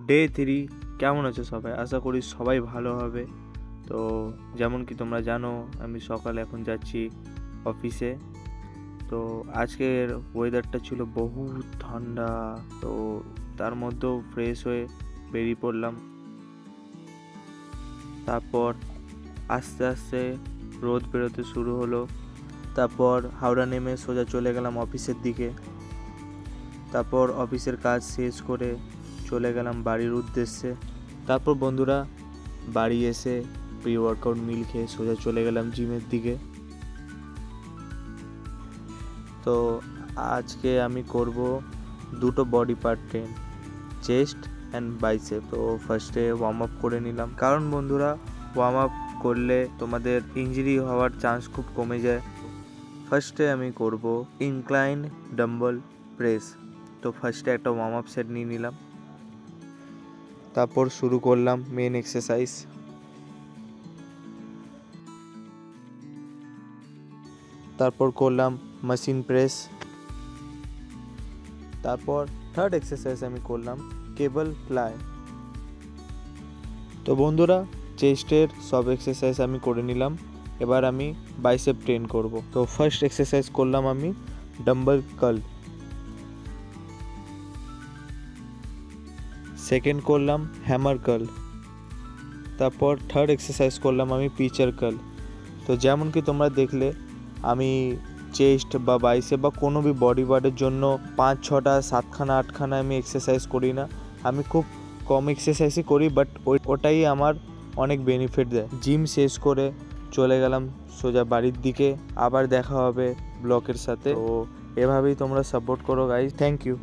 Day 3 কেমন আছো সবাই? আশা করি সবাই ভালো হবে। তো যেমন কি তোমরা জানো আমি সকালে এখন যাচ্ছি অফিসে। তো আজকের ওয়েদারটা ছিল বহুত ঠান্ডা। তো তার মধ্যেও ফ্রেশ হয়ে বেরিয়ে পড়লাম। তারপর আস্তে আস্তে রোদ বেরোতে শুরু হলো। তারপর হাওড়া নেমে সোজা চলে গেলাম অফিসের দিকে। তারপর অফিসের কাজ শেষ করে চলে গেলাম বাড়ির উদ্দেশ্যে। তারপর বন্ধুরা বাড়ি এসে প্রি ওয়ার্কআউট মিল খেয়ে সোজা চলে গেলাম জিমের দিকে। তো আজকে আমি করব দুটো body part train, chest and bicep. তো ফার্স্টে ওয়ার্ম আপ করে নিলাম, কারণ বন্ধুরা ওয়ার্ম আপ করলে তোমাদের ইনজুরি হওয়ার চান্স খুব কমে যায়। ফার্স্টে আমি করব ইনক্লাইন ডাম্বল প্রেস। তো ফার্স্টে একটা ওয়ার্ম আপ সেট নিয়ে নিলাম। তারপর শুরু করলাম মেন এক্সারসাইজ। তারপর করলাম মেশিন প্রেস। তারপর থার্ড এক্সারসাইজ আমি করলাম কেবল ফ্লাই। তো বন্ধুরা চেস্টের সব এক্সারসাইজ আমি করে নিলাম। এবার আমি বাইসেপ ট্রেন করব। তো ফার্স্ট এক্সারসাইজ করলাম আমি ডাম্বল কার্ল। সেকেন্ড করলাম হ্যামার কার্ল। তারপর থার্ড এক্সারসাইজ করলাম আমি পিচার কার্ল। তো যেমন কি তোমরা দেখলে আমি চেস্ট বা বাইসেপ বা কোনো বি বডি পার্টের জন্য 5-6টা 7খানা 8খানা আমি এক্সারসাইজ করি না। আমি খুব কম এক্সারসাইজই করি, বাট ওটাই আমার অনেক বেনিফিট দেয়। জিম শেষ করে চলে গেলাম সোজা বাড়ির দিকে। আবার দেখা হবে ব্লকের সাথে। তো এভাবেই তোমরা সাপোর্ট করো গাইজ। Thank you.